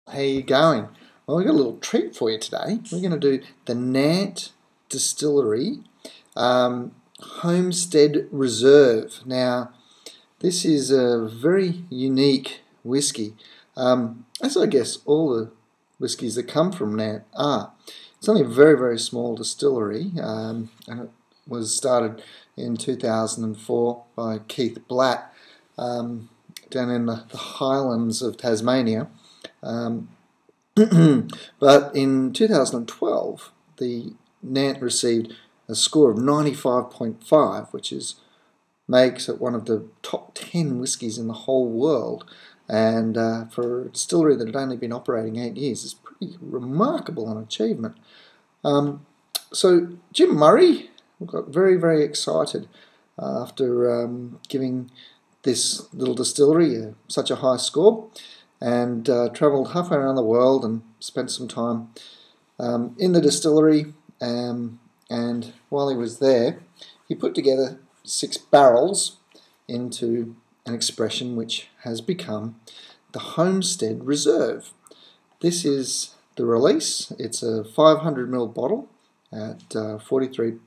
How you going? Well, we've got a little treat for you today. We're going to do the Nant Distillery Homestead Reserve. Now, this is a very unique whiskey, as I guess all the whiskies that come from Nant are. It's only a very, very small distillery, and it was started in 2004 by Keith Blatt down in the highlands of Tasmania. But in 2012, the Nant received a score of 95.5, which makes it one of the top 10 whiskies in the whole world. And for a distillery that had only been operating 8 years, it's pretty remarkable an achievement. So Jim Murray got very, very excited after giving this little distillery such a high score, and travelled halfway around the world and spent some time in the distillery. And while he was there, he put together 6 barrels into an expression which has become the Homestead Reserve. This is the release. It's a 500ml bottle at 43%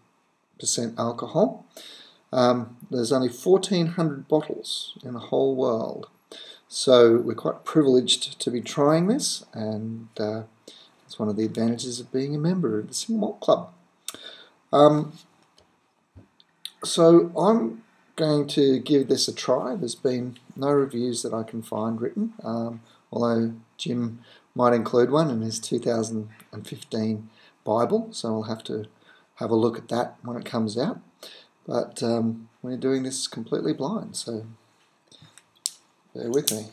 alcohol. There's only 1,400 bottles in the whole world. So we're quite privileged to be trying this, and it's one of the advantages of being a member of the Single Malt Club. So I'm going to give this a try. There's been no reviews that I can find written, although Jim might include one in his 2015 Bible, so I'll have to have a look at that when it comes out. But we're doing this completely blind, so bear with me.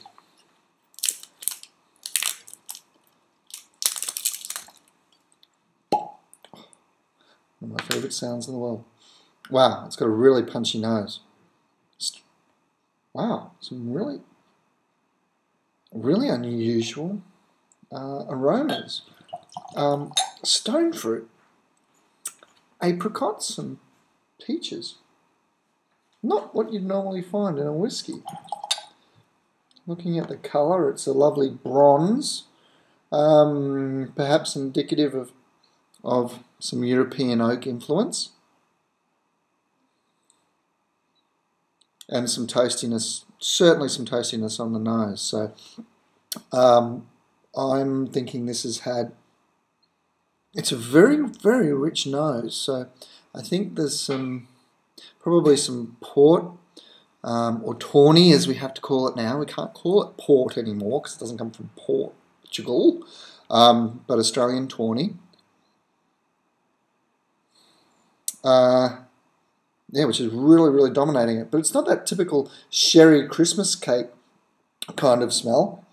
One of my favourite sounds in the world. Wow, it's got a really punchy nose. Wow, some really unusual aromas. Stone fruit, apricots and peaches. Not what you'd normally find in a whiskey. Looking at the colour, it's a lovely bronze, perhaps indicative of some European oak influence, and some toastiness, certainly some toastiness on the nose. So I'm thinking this has had, it's a very, very rich nose, so I think there's probably some port, or tawny as we have to call it now. We can't call it port anymore because it doesn't come from Portugal, but Australian tawny. Yeah, which is really, really dominating it. But it's not that typical sherry Christmas cake kind of smell.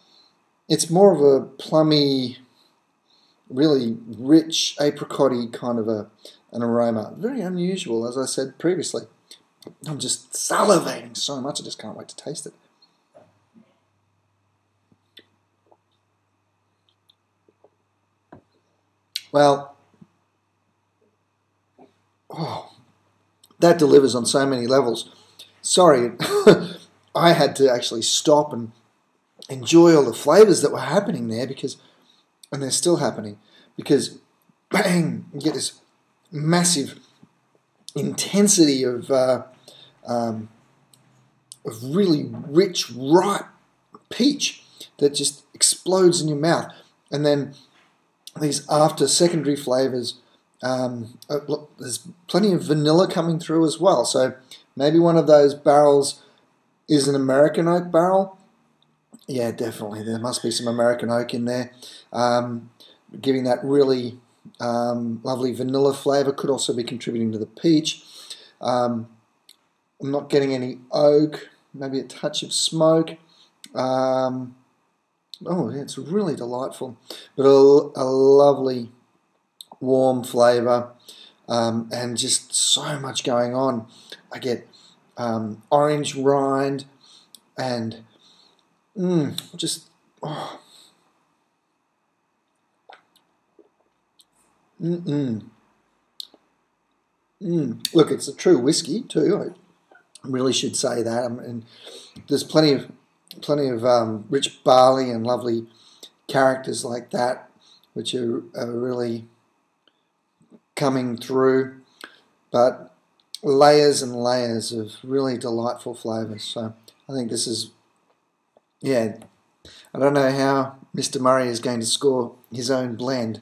It's more of a plummy, really rich, apricot-y kind of an aroma. Very unusual, as I said previously. I'm just salivating so much, I just can't wait to taste it. Well, that delivers on so many levels. Sorry, I had to actually stop and enjoy all the flavours that were happening there, and they're still happening, because bang, you get this massive intensity of really rich, ripe peach that just explodes in your mouth, and then these after secondary flavours. Look, there's plenty of vanilla coming through as well, so maybe one of those barrels is an American oak barrel. Yeah, definitely, there must be some American oak in there, giving that really lovely vanilla flavour. Could also be contributing to the peach. I'm not getting any oak, maybe a touch of smoke. Oh, yeah, it's really delightful, but a lovely warm flavour, and just so much going on. I get orange rind and just Look, it's a true whiskey too. I really should say that. And there's plenty of rich barley and lovely characters like that, which are really coming through, but layers and layers of really delightful flavours. So I think this is, yeah, I don't know how Mr. Murray is going to score his own blend,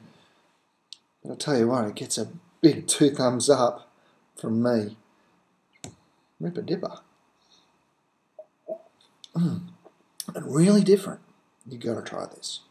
but I'll tell you what, it gets a big 2 thumbs up from me. Ripper Dipper. And really different. You've got to try this.